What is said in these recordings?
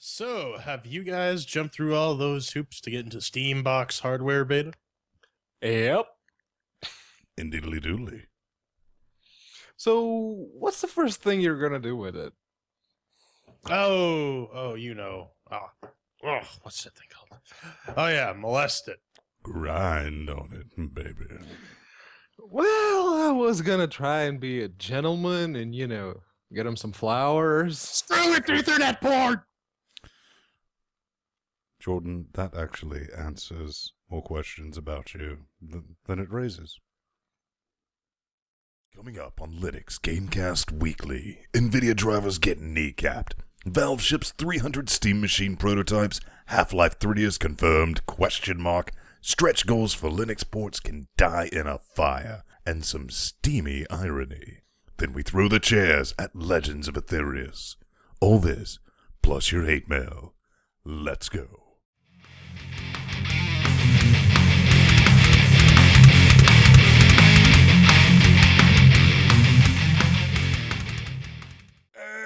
So, have you guys jumped through all those hoops to get into Steambox hardware beta? Yep. Indeedly doodly. So, what's the first thing you're gonna do with it? Oh, you know. What's that thing called? Oh yeah, molest it. Grind on it, baby. Well, I was gonna try and be a gentleman and, get him some flowers. Screw it, Ethernet port! Jordan, that actually answers more questions about you than it raises. Coming up on LinuxGameCast Weekly, NVidia drivers get kneecapped. Valve ships 300 Steam machine prototypes. Half-Life 3 is confirmed, ? Stretch goals for Linux ports can die in a fire. And some steamy irony. Then we throw the chairs at Legends of Aethereus. All this, plus your hate mail. Let's go.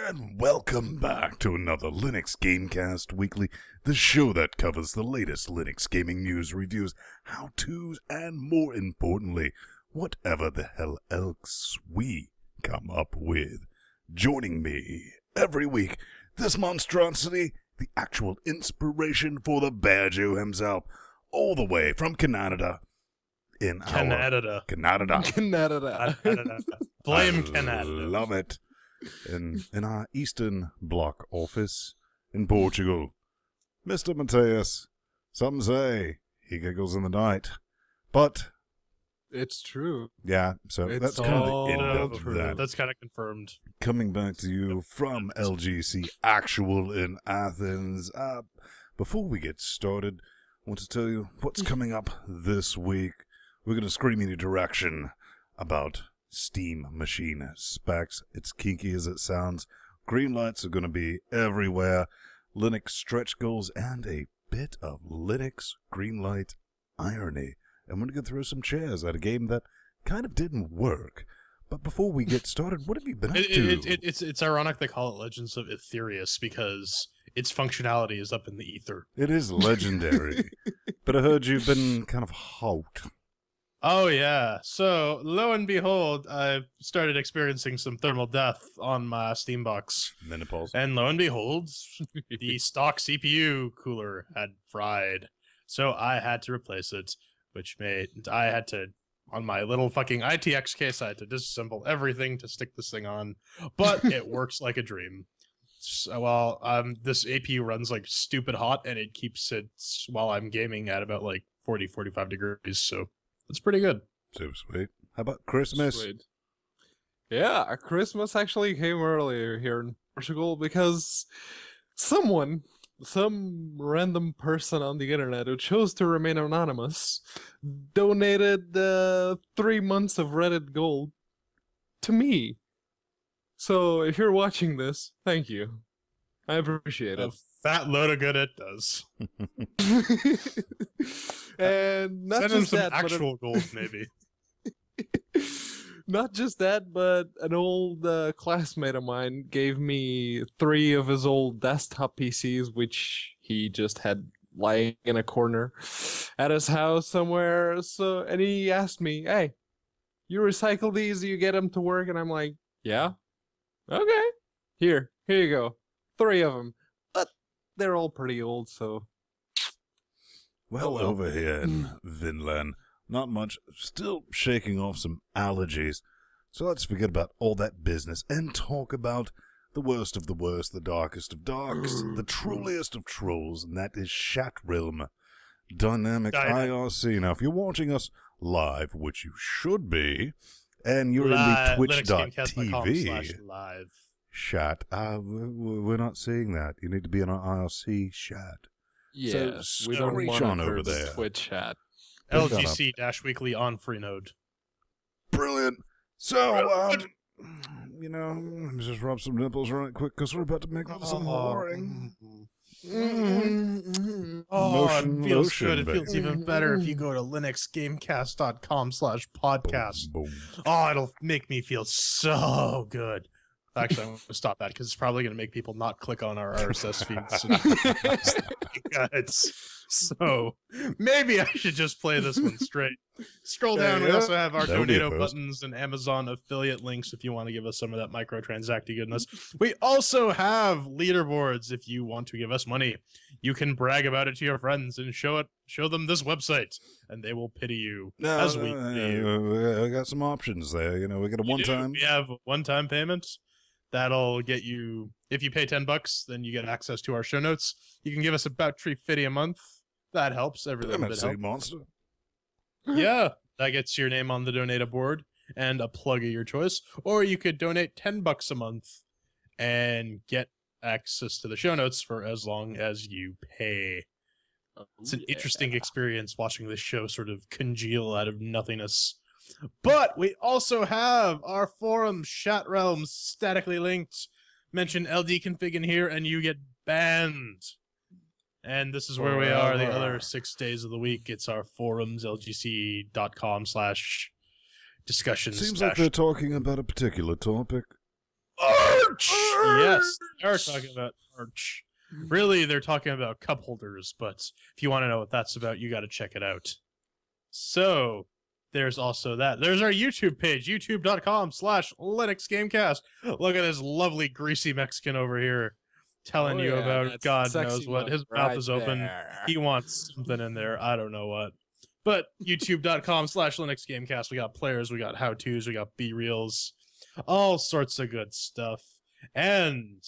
And welcome back to another LinuxGameCast Weekly, the show that covers the latest Linux gaming news, reviews, how-tos, and more importantly, whatever the hell else we come up with. Joining me every week, this monstrosity, the actual inspiration for the Bear Jew himself, all the way from Canada. Canada. Canada. Blame I Canada. Love it. In our Eastern Bloc office in Portugal, Mr. Mateus. Some say he giggles in the night, but It's true. yeah, so It's that's kind of the end all of true. that. That's kind of confirmed. Coming back to you from LGC Actual in Athens. Before we get started, I want to tell you what's coming up this week. We're going to scream in your direction about Steam machine specs. It's kinky as it sounds. Green lights are going to be everywhere. Linux stretch goals and a bit of Linux green light irony. And we're going to throw some chairs at a game that kind of didn't work. But before we get started, what have you been up to? It's ironic they call it Legends of Aethereus because its functionality is up in the ether. It is legendary. But I heard you've been kind of hot. Oh yeah. So lo and behold, I started experiencing some thermal death on my Steambox. Menopause. And lo and behold, the stock CPU cooler had fried. So I had to replace it, which made I had to, on my little fucking ITX case, I had to disassemble everything to stick this thing on. But it works like a dream. So, well, this APU runs like stupid hot, and it keeps it while I'm gaming at about like 40, 45 degrees. So it's pretty good. Super sweet. How about Christmas? Sweet. Yeah, Christmas actually came earlier here in Portugal because some random person on the internet who chose to remain anonymous donated 3 months of Reddit gold to me. So if you're watching this, thank you. I appreciate A it. fat load of good it does. And not Send him just some that, actual gold, maybe. not just that, but an old classmate of mine gave me 3 of his old desktop PCs, which he just had lying in a corner at his house somewhere. So, and he asked me, "Hey, you recycle these? You get them to work?" And I'm like, "Yeah, okay. Here you go, 3 of them." But they're all pretty old, so. Well, over here in Vinland, not much, still shaking off some allergies. So let's forget about all that business and talk about the worst of the worst, the darkest of darks, the trolliest of trolls, and that is Shatrealm Dynamic IRC. Now, if you're watching us live, which you should be, and you're in the twitch.tv, live. chat, we're not seeing that. You need to be in our IRC chat. Yeah, So we don't screech on monitor over the there. Twitch chat. LGC-weekly on Freenode. Brilliant. So, let me just rub some nipples right quick because we're about to make some whoring. Oh, Motion it feels lotion, good. It baby. feels even better if you go to linuxgamecast.com/podcast. Boom. Oh, it'll make me feel so good. Actually, I'm going to stop that because it's probably going to make people not click on our RSS feeds. So maybe I should just play this one straight. Scroll down. We also have our Donato buttons and Amazon affiliate links if you want to give us some of that microtransacty goodness. We also have leaderboards if you want to give us money. You can brag about it to your friends and show them this website, and they will pity you we got some options there. You know, we got a one-time. We have a one-time payment. That'll get you, if you pay $10, then you get access to our show notes. You can give us about $3.50 a month. That helps. Every little bit helps. Monster. Yeah, that gets your name on the Donata board and a plug of your choice. Or you could donate $10 a month and get access to the show notes for as long as you pay. It's an interesting experience watching this show sort of congeal out of nothingness. But we also have our forum chat realms statically linked. Mention LD config in here and you get banned. And this is where we are the other 6 days of the week. It's our forums, lgc.com/discussions. Seems like they're talking about a particular topic. Arch! Yes, they are talking about Arch. Really, they're talking about cup holders, but if you want to know what that's about, you got to check it out. So, there's also that. There's our YouTube page, youtube.com/LinuxGameCast. Look at this lovely, greasy Mexican over here telling you about God knows what. His mouth is open. There. He wants something in there. I don't know what. But youtube.com/LinuxGameCast. We got players, we got how-tos, we got B-reels, all sorts of good stuff. And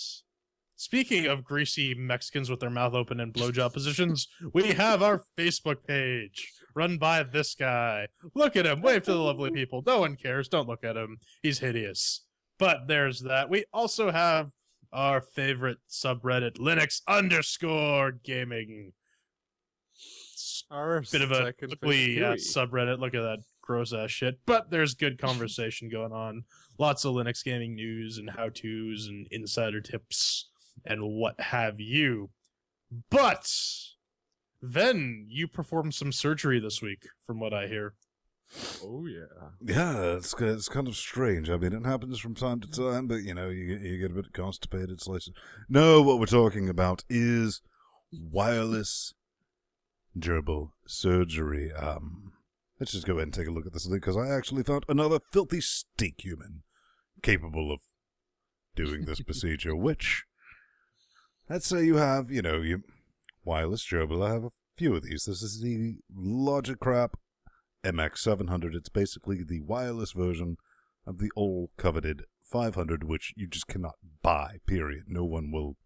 speaking of greasy Mexicans with their mouth open in blowjob positions, we have our Facebook page run by this guy. Look at him. Wave to the lovely people. No one cares. Don't look at him. He's hideous. But there's that. We also have our favorite subreddit, Linux_gaming. Our Bit of a ugly subreddit. Look at that gross ass shit. But there's good conversation going on. Lots of Linux gaming news and how-tos and insider tips and what have you. But then you performed some surgery this week, from what I hear. Oh, yeah. Yeah, it's kind of strange. I mean, it happens from time to time, but, you know, you get a bit constipated. No, what we're talking about is wireless gerbil surgery. Let's just go ahead and take a look at this thing, because I actually found another filthy steak human capable of doing this procedure, which, let's say you have, you know, your wireless gerbil. I have a few of these. This is the Logicrap MX700. It's basically the wireless version of the old coveted 500, which you just cannot buy, period. No one will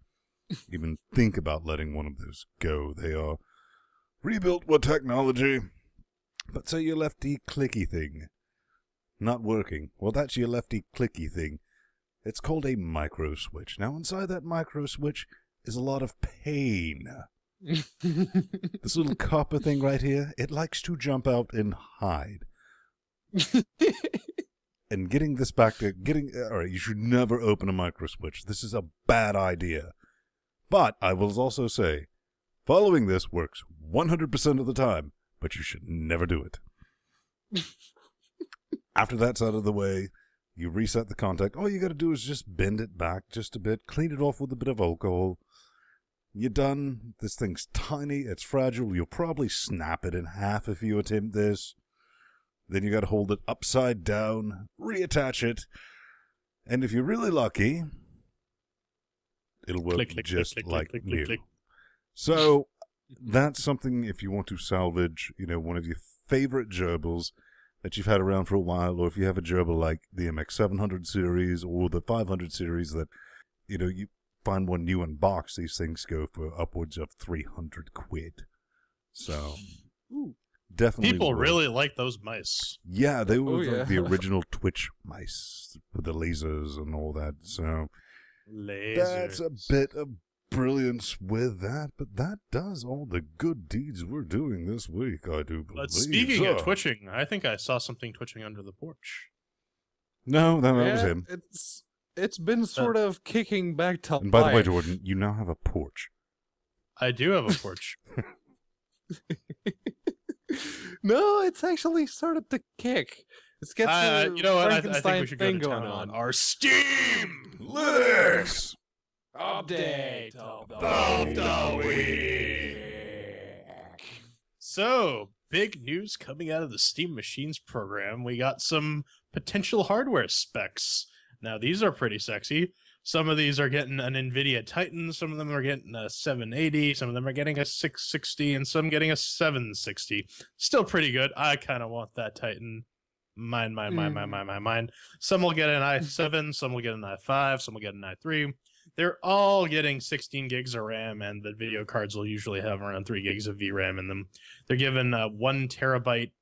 even think about letting one of those go. They are rebuilt with technology. But say your lefty clicky thing not working. Well, that's your lefty clicky thing. It's called a micro switch. Now, inside that micro switch is a lot of pain. This little copper thing right here, it likes to jump out and hide. And getting this back to alright, you should never open a micro switch. This is a bad idea. But I will also say, following this works 100% of the time, but you should never do it. After that's out of the way, you reset the contact. All you got to do is just bend it back just a bit, clean it off with a bit of alcohol. You're done. This thing's tiny, it's fragile. You'll probably snap it in half if you attempt this. Then you got to hold it upside down, reattach it, and if you're really lucky, it'll work just like new. So that's something if you want to salvage, you know, one of your favorite gerbils that you've had around for a while, or if you have a gerbil like the MX700 series or the 500 series that, you know, you find one new in box, these things go for upwards of 300 quid. So, definitely. People really like those mice. Yeah, they were like the original Twitch mice with the lasers and all that. So, that's a bit of brilliance with that, but that does all the good deeds we're doing this week, I do believe. But speaking of twitching, I think I saw something twitching under the porch. No, that was him. It's been sort of kicking back to life. And by the way, Jordan, you now have a porch. I do have a porch. No, it's actually started to kick. Let's get the you know what? I Frankenstein think we should go to thing town going on on. our Steam Linux! Update of the week. So, big news coming out of the Steam Machines program. We got some potential hardware specs. Now, these are pretty sexy. Some of these are getting an NVIDIA Titan, some of them are getting a 780, some of them are getting a 660, and some getting a 760. Still pretty good. I kind of want that Titan. Mine. Some will get an i7, some will get an i5, some will get an i3. They're all getting 16 gigs of RAM, and the video cards will usually have around 3 gigs of VRAM in them. They're given a 1 terabyte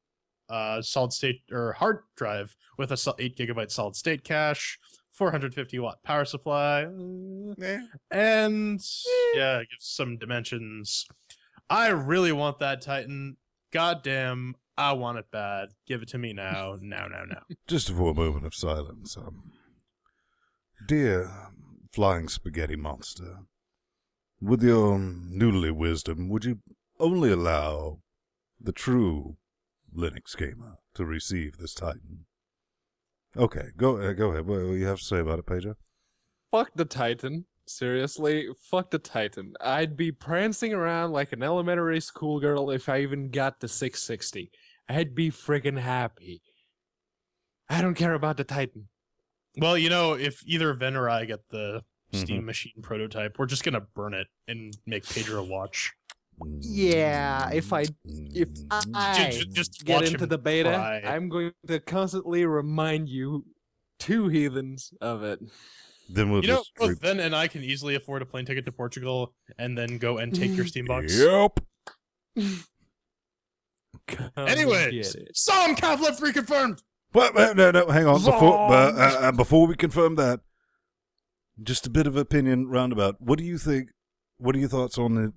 solid state or hard drive with a 8 gigabyte solid state cache, 450 watt power supply, and yeah, it gives some dimensions. I really want that Titan. Goddamn, I want it bad. Give it to me now. Now. Just for a moment of silence. Dear flying spaghetti monster, with your noodly wisdom, would you only allow the true Linux gamer to receive this Titan? Okay, go ahead. What do you have to say about it, Pedro? Fuck the Titan. Seriously, fuck the Titan. I'd be prancing around like an elementary school girl if I even got the 660. I'd be friggin' happy. I don't care about the Titan. Well, you know, if either Ven or I get the Steam Machine prototype, we're just gonna burn it and make Pedro watch. Yeah, if I Just get watch into him the beta, cry. I'm going to constantly remind you, two heathens, of it. Then we'll You know, just both Ven and I can easily afford a plane ticket to Portugal and then go and take your Steam box. Yep. Anyways, Psalm Half-Life 3 confirmed. What? No, hang on. Before we confirm that, just a bit of opinion roundabout. What do you think? What are your thoughts on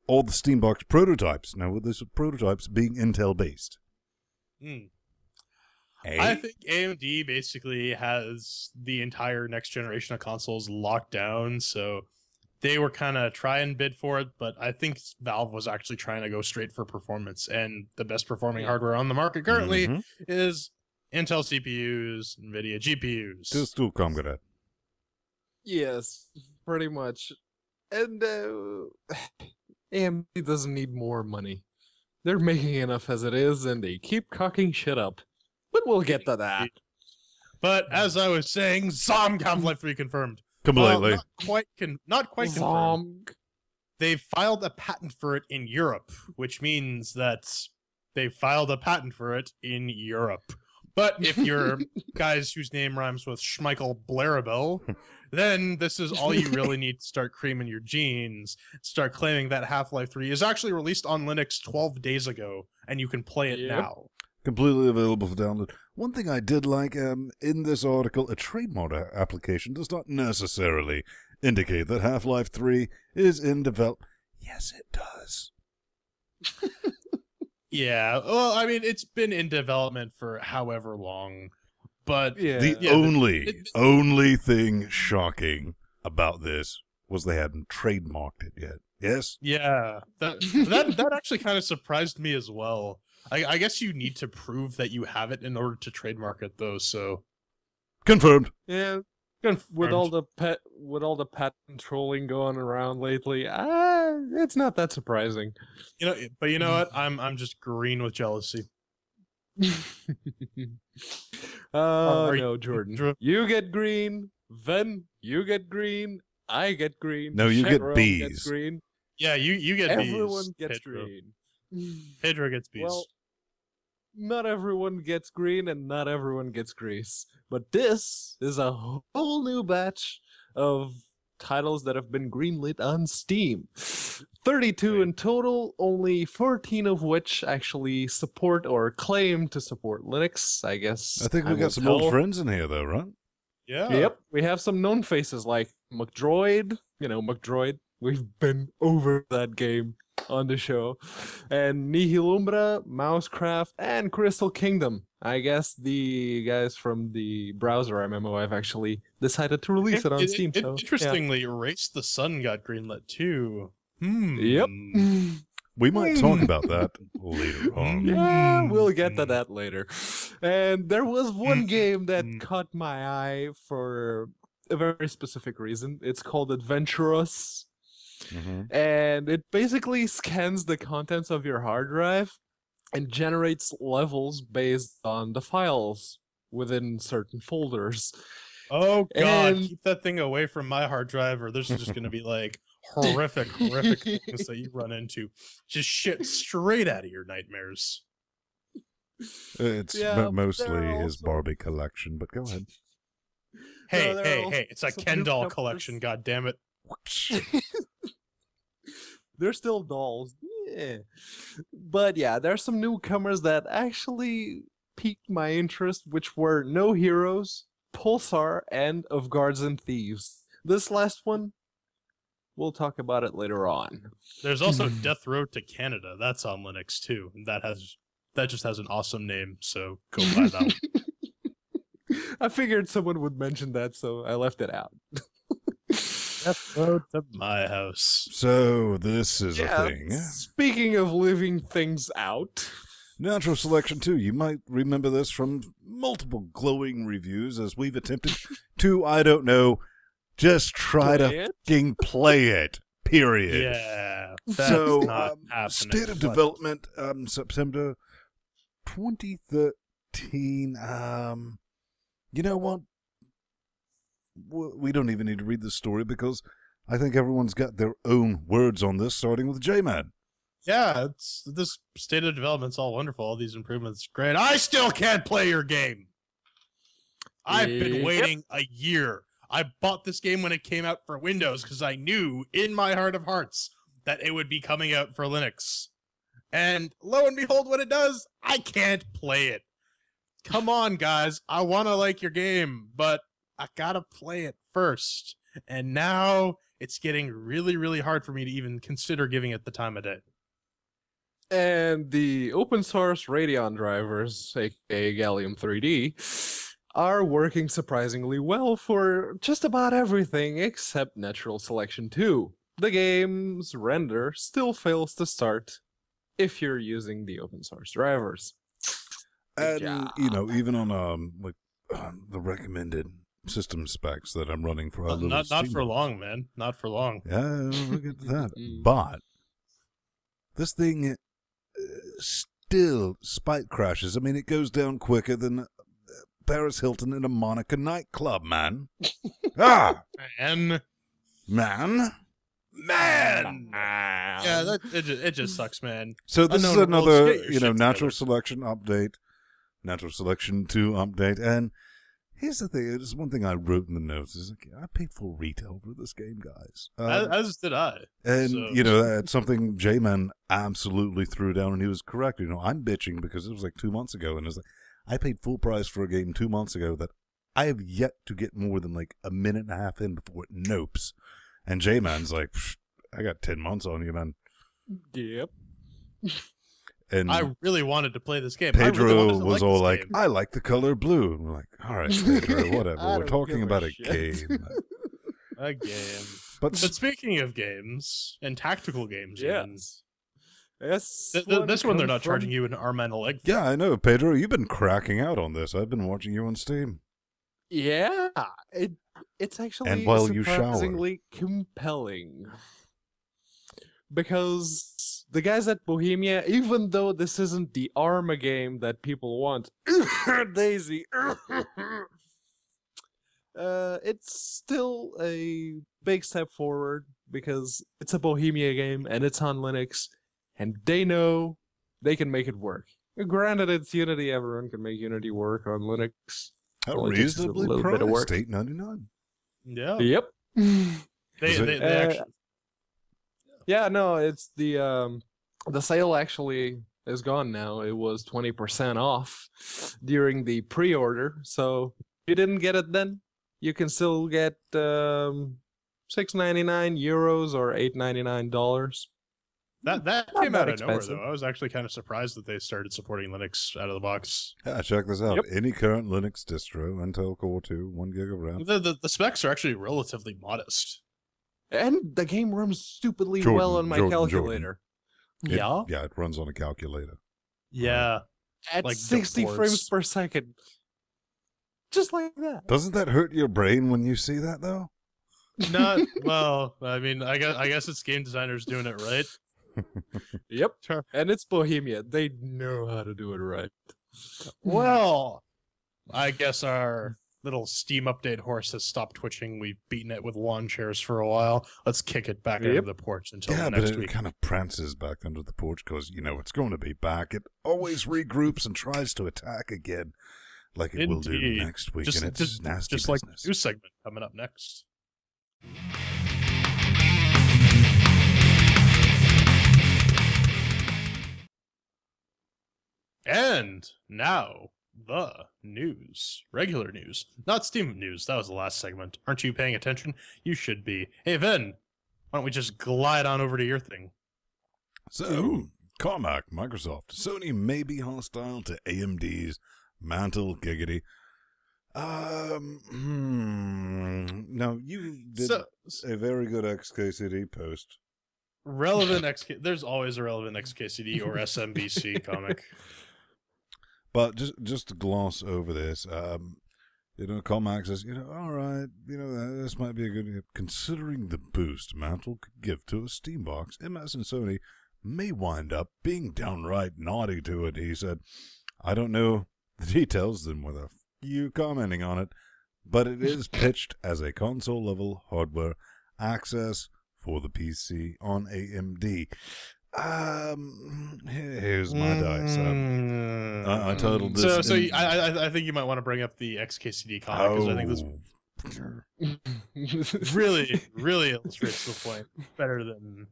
all the Steambox prototypes? Now, with these prototypes being Intel-based. I think AMD basically has the entire next generation of consoles locked down, so they were kind of try and bid for it, but I think Valve was actually trying to go straight for performance, and the best performing hardware on the market currently is Intel CPUs, NVIDIA GPUs. Just to come with that. Yes, pretty much. And AMD doesn't need more money. They're making enough as it is, and they keep cocking shit up. But we'll get to that. But as I was saying, Zom Half-Life 3 confirmed. Completely. Not quite confirmed. They filed a patent for it in Europe, which means that they filed a patent for it in Europe. But if you're guys whose name rhymes with Schmeichel Blarabel, then this is all you really need to start creaming your jeans. Start claiming that Half-Life 3 is actually released on Linux 12 days ago, and you can play it now. Completely available for download. One thing I did like in this article, a trademark application does not necessarily indicate that Half-Life 3 is in development. Yes, it does. Yeah, well, I mean, it's been in development for however long, but the only thing shocking about this was they hadn't trademarked it yet. Yes? Yeah, that actually kind of surprised me as well. I guess you need to prove that you have it in order to trademark it, though. So confirmed. Yeah, confirmed. with all the patent trolling going around lately, it's not that surprising. You know, but you know what? I'm just green with jealousy. No, Jordan. You get green. Ven, you get green. I get green. No, you get Shetro bees. Gets green. Yeah, you get bees. Everyone gets Pedro. green. Pedro gets bees. Well, not everyone gets green and not everyone gets grease. But this is a whole new batch of titles that have been greenlit on Steam. 32 in total, only 14 of which actually support or claim to support Linux, I guess. I think we got some old friends in here, though, right? Yeah. Yep, we have some known faces like McDroid. You know, McDroid. We've been over that game on the show. And Nihilumbra, Mousecraft, and Crystal Kingdom. I guess the guys from the browser MMO have actually decided to release it on Steam. So, interestingly, Race the Sun got greenlit too. Yep. We might talk about that later on. Yeah, we'll get to that later. And there was one game that caught my eye for a very specific reason. It's called Adventurous. And it basically scans the contents of your hard drive and generates levels based on the files within certain folders. Oh god, And- keep that thing away from my hard drive, or there's just gonna be like horrific things that you run into. Just shit straight out of your nightmares. It's Yeah, mostly there are his also- Barbie collection, but go ahead. Hey, there are hey, also hey! It's a some Ken doll newcomers. collection. God damn it! They're still dolls. Yeah. But yeah, there's some newcomers that actually piqued my interest, which were No Heroes, Pulsar, and Of Guards and Thieves. This last one, we'll talk about it later on. There's also Death Road to Canada. That's on Linux too. And that just has an awesome name. So go buy that one. I figured someone would mention that, so I left it out. Death Road to my house. So this is a thing. Speaking of leaving things out, Natural Selection 2. You might remember this from multiple glowing reviews as we've attempted to, I don't know, just try Play to it? fucking play it. Period. Yeah. That's So, not happening. state of What? development, September 2013. You know what? We don't even need to read the story because I think everyone's got their own words on this, starting with J-Man. Yeah, this state of development's all wonderful. All these improvements, great. I still can't play your game. I've been Yep. waiting a year. I bought this game when it came out for Windows because I knew in my heart of hearts that it would be coming out for Linux. And lo and behold, when it does, I can't play it. Come on, guys. I want to like your game, but I gotta play it first. And now it's getting really, really hard for me to even consider giving it the time of day. and the open source Radeon drivers, aka Gallium 3D, are working surprisingly well for just about everything except Natural Selection 2. The game's render still fails to start if you're using the open source drivers. Good And, job. you know, even on the recommended system specs that I'm running for our little Not Steam for box. long, man. Not for long. Yeah, we'll get to that. But this thing still spike crashes. I mean, it goes down quicker than Paris Hilton in a Monaco nightclub, man. And Man. yeah, it just sucks, man. So this is Unknown rules, another, get your you know, shit natural together. selection update, natural selection 2 update, and here's the thing. There's one thing I wrote in the notes. Is like, I paid full retail for this game, guys. As did I. And, So- you know, that's something J-Man absolutely threw down, and he was correct. You know, I'm bitching because it was like 2 months ago, and it's like, I paid full price for a game 2 months ago that I have yet to get more than like a minute and a half in before it nopes. And J-Man's like, I got 10 months on you, man. Yep. And I really wanted to play this game. I really Pedro wanted to was like all this like, game. I like the color blue. And we're like, all right, Pedro, whatever. I We're don't talking give a about a shit. game. A game. But But speaking of games and tactical games, even, Yes. Yes. this one they're not charging you an arm and a leg. For. yeah, I know, Pedro, you've been cracking out on this. I've been watching you on Steam. Yeah, it's actually And while you shower. surprisingly compelling. Because the guys at Bohemia, even though this isn't the Arma game that people want, Daisy, it's still a big step forward because it's a Bohemia game and it's on Linux, and they know they can make it work. Granted, it's Unity. Everyone can make Unity work on Linux. Well, it takes a Reasonably little bit of work. priced, $8.99. Yeah. Yep. They Uh, actually. Yeah, no, it's the sale actually is gone now. It was 20% off during the pre-order. So if you didn't get it then, you can still get €6.99 or $8.99. That Not came that out of nowhere, expensive. though. I was actually kind of surprised that they started supporting Linux out of the box. Yeah, check this out. Yep. Any current Linux distro, Intel Core 2, 1 gig of RAM. The specs are actually relatively modest. And the game runs stupidly Jordan, well on my Jordan, calculator. Yeah. Yeah, it runs on a calculator. Yeah. At Like 60 divorce. frames per second. Just like that. Doesn't that hurt your brain when you see that, though? Not well. I mean, I guess it's game designers doing it right. Yep. And it's Bohemia. They know how to do it right. Well, I guess our little Steam update horse has stopped twitching. We've beaten it with lawn chairs for a while. Let's kick it back under the porch until Yeah, next but it week. kind of prances back under the porch because, it's going to be back. It always regroups and tries to attack again like it will do Indeed. next week. Just, And it's just, nasty just like business. the news segment coming up next. And now, the news. Regular news. Not Steam news. That was the last segment. Aren't you paying attention? You should be. Hey, Ven, why don't we just glide on over to your thing? So, Carmack, Microsoft, Sony may be hostile to AMD's Mantle Giggity. Now, you did a very good XKCD post. Relevant XK. There's always a relevant XKCD or SMBC comic. But just to gloss over this, Carmack says, all right, this might be a good, considering the boost Mantle could give to a Steam box, MS and Sony may wind up being downright naughty to it. He said, I don't know the details, then with a few commenting on it, but it is pitched as a console-level hardware access for the PC on AMD. Here's my dice. I titled this. I think you might want to bring up the XKCD comic because I think this really illustrates the point better than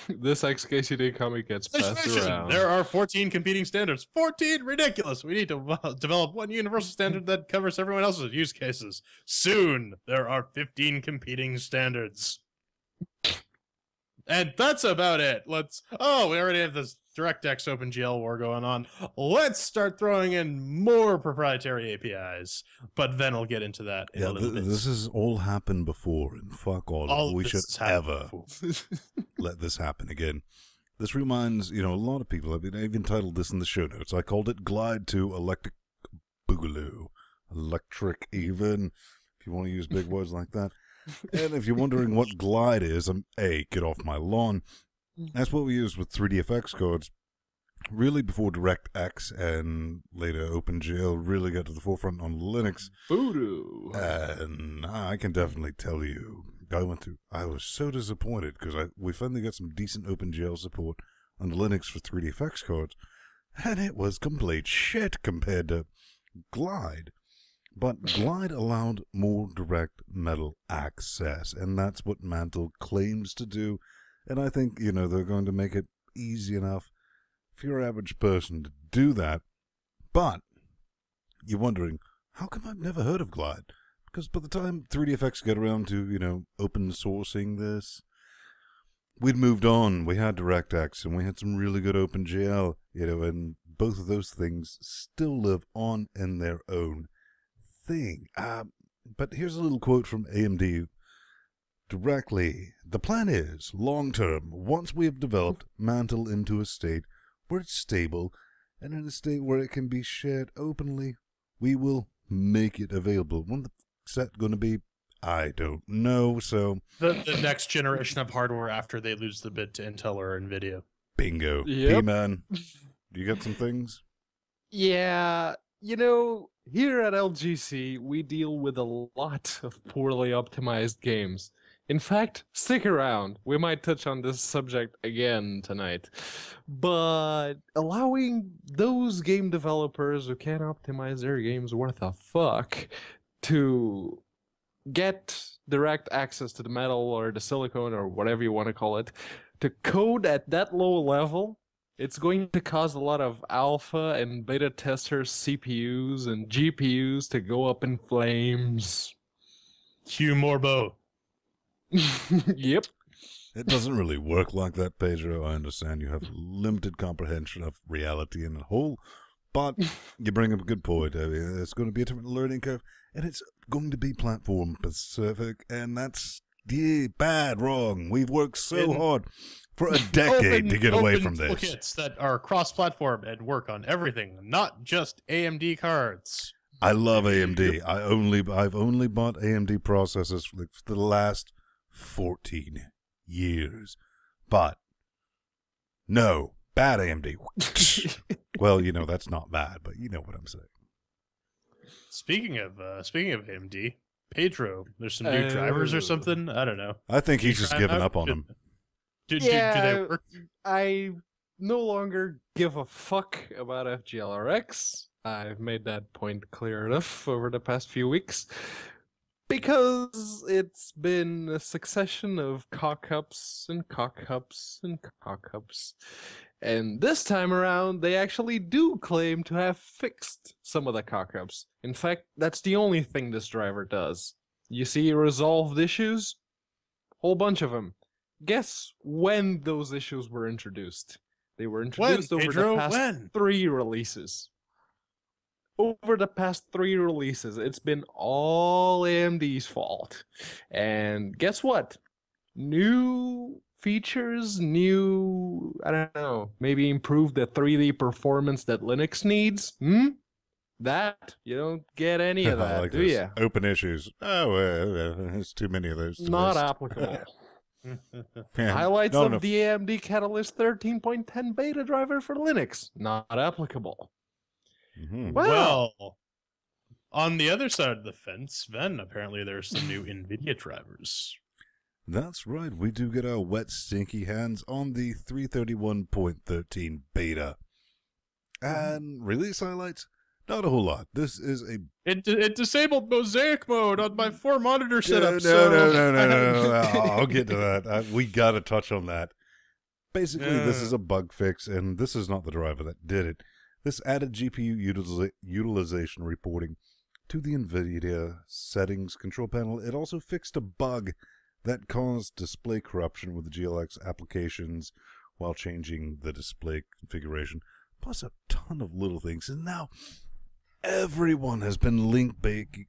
this XKCD comic gets passed around. There are 14 competing standards. 14? Ridiculous. We need to develop one universal standard that covers everyone else's use cases. Soon, there are 15 competing standards. And that's about it. We already have this DirectX OpenGL war going on. Let's start throwing in more proprietary APIs. But then we'll get into that in a little bit. This has all happened before, and fuck all we should ever let this happen again. This reminds, a lot of people. I've even titled this in the show notes. I called it Glide to Electric Boogaloo. Electric even, if you want to use big words like that. And if you're wondering what Glide is, get off my lawn. That's what we used with 3DFX cards. Really before DirectX and later OpenGL really got to the forefront on Linux. Voodoo. And I can definitely tell you, I was so disappointed because we finally got some decent OpenGL support on Linux for 3DFX cards. And it was complete shit compared to Glide. But Glide allowed more direct metal access, and that's what Mantle claims to do. And I think, they're going to make it easy enough for your average person to do that. But you're wondering, how come I've never heard of Glide? Because by the time 3DFX got around to, open sourcing this, we'd moved on. We had DirectX, and we had some really good OpenGL, and both of those things still live on in their own thing. But here's a little quote from AMD directly. The plan is, long term, once we have developed Mantle into a state where it's stable and in a state where it can be shared openly, we will make it available. When the set going to be? I don't know. So the next generation of hardware after they lose the bid to Intel or NVIDIA. Bingo. Yep. P-Man, do you got some things? Yeah, here at LGC, we deal with a lot of poorly optimized games. In fact, stick around. We might touch on this subject again tonight. But allowing those game developers who can't optimize their games worth a fuck to get direct access to the metal or the silicone or whatever you want to call it, to code at that low level, it's going to cause a lot of alpha and beta testers CPUs and GPUs to go up in flames. Hugh Morbo. Yep. It doesn't really work like that, Pedro. I understand you have limited comprehension of reality in a whole, but you bring up a good point. I mean, it's going to be a different learning curve, and it's going to be platform specific, and that's bad, wrong. We've worked so hard for a decade to get away from this. Toolkits that are cross-platform and work on everything, not just AMD cards. I love AMD. I've only bought AMD processors for the last 14 years. But no, bad AMD. Well, that's not bad, but you know what I'm saying. Speaking of AMD, Pedro, there's some new drivers or something. I don't know. I think he's just given up on them. Do they work? I no longer give a fuck about FGLRX. I've made that point clear enough over the past few weeks. Because it's been a succession of cock-ups and cock-ups and cock-ups. And this time around, they actually do claim to have fixed some of the cock-ups. In fact, that's the only thing this driver does. You see resolved issues? Whole bunch of them. Guess when those issues were introduced? They were introduced over the past 3 releases. Over the past 3 releases, it's been all AMD's fault. And guess what? New features, I don't know, maybe improve the 3D performance that Linux needs? That, you don't get any of that, like do you? Open issues. Oh, there's too many of those. Not applicable. Highlights of the AMD Catalyst 13.10 beta driver for Linux. Not applicable. Mm-hmm. Well, on the other side of the fence, Ven, apparently there's some new NVIDIA drivers. That's right. We do get our wet, stinky hands on the 331.13 beta. And release highlights? Not a whole lot. This is a... It disabled mosaic mode on my 4-monitor setup. No. I'll get to that. We got to touch on that. Basically, this is a bug fix, and this is not the driver that did it. This added GPU utilization reporting to the NVIDIA settings control panel. It also fixed a bug that caused display corruption with the GLX applications while changing the display configuration, plus a ton of little things. And now everyone has been link baking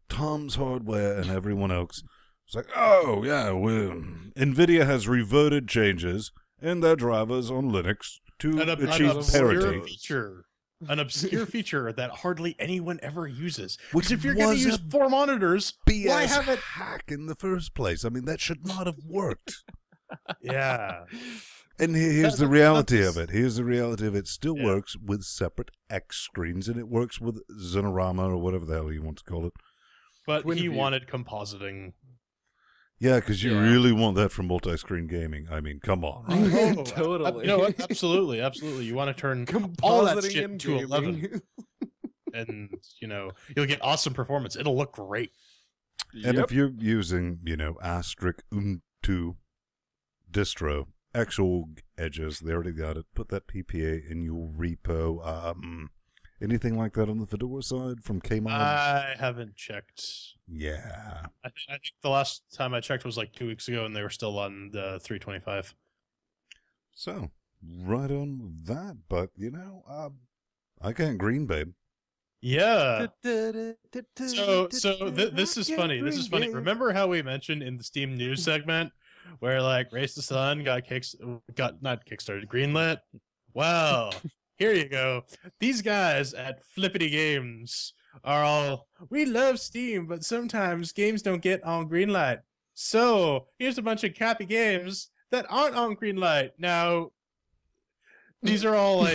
Tom's Hardware and everyone else. It's like, oh, yeah, NVIDIA has reverted changes in their drivers on Linux to achieve parity. An obscure feature that hardly anyone ever uses. Which if you're going to use 4 monitors, BS why have it hack in the first place? I mean, that should not have worked. Yeah. And here's the reality of it. Here's the reality of it. Still works with separate X screens, and it works with Zonorama or whatever the hell you want to call it. But he wanted compositing. Yeah, because you really want that from multi-screen gaming. I mean, come on. Right? Totally. You know what? Absolutely. You want to turn all that shit to 11. And, you'll get awesome performance. It'll look great. And if you're using, Asterisk Ubuntu distro, actual edges, they already got it. Put that PPA in your repo. Anything like that on the Fedora side from Kmod? I haven't checked. Yeah. I think the last time I checked was like 2 weeks ago, and they were still on the 325. So, right on with that. But, I can't green, babe. Yeah. So this is funny. This is funny. Remember how we mentioned in the Steam news segment where Race to Sun got not kickstarted, greenlit? Well, here you go. These guys at Flippity Games are all, we love Steam, but sometimes games don't get on greenlight. So here's a bunch of crappy games that aren't on greenlight. Now, these are all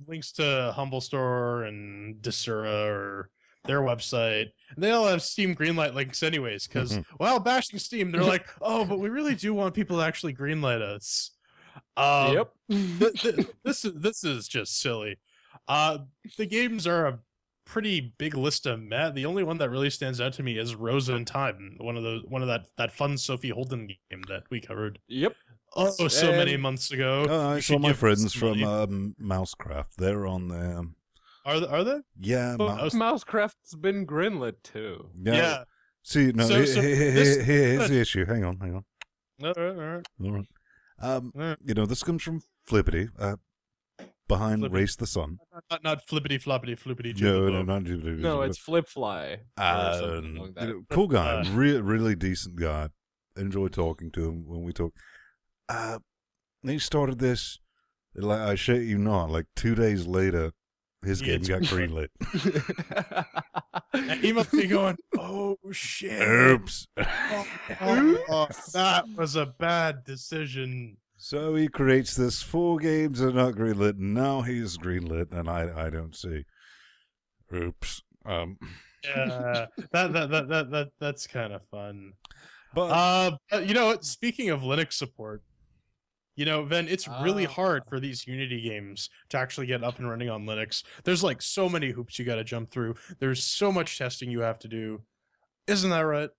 links to Humble Store and Desura or their website. And they all have Steam greenlight links anyways, because while bashing Steam, they're like, oh, but we really do want people to actually greenlight us. Yep. This is just silly. The games are a pretty big list of the only one that really stands out to me is Rosa in Time, one of that fun Sophie Holden game that we covered. Yep. Oh, so many months ago. I saw my friends from Mousecraft. They're on there. Are they? Yeah. Mousecraft's been greenlit too. Yeah. See, no. Here's the issue. Hang on. All right. This comes from Flippity, behind Flippity. Race the Sun. Not flippity floppity flippity. No, not No, it's Flipfly. Cool guy, really decent guy. Enjoy talking to him when we talk. He started this, like, I shit you not, like 2 days later, his game got greenlit. And he must be going, oh shit. Oops. Oh, that was a bad decision. So he creates this 4 games are not greenlit, and now he's greenlit, and I don't see. Oops. Yeah, that's kind of fun. But You know what? Speaking of Linux support, you know, Ven, it's really hard for these Unity games to actually get up and running on Linux. There's like so many hoops you got to jump through. There's so much testing you have to do. Isn't that right?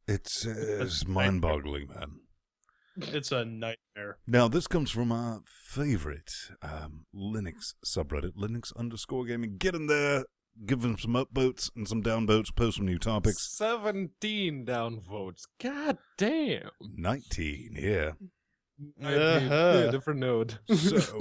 it's mind-boggling, man. It's a nightmare. Now, this comes from our favorite Linux subreddit, Linux_gaming. Get in there, give them some upvotes and some downvotes, post some new topics. 17 downvotes. God damn. 19, yeah. Yeah, different node. So,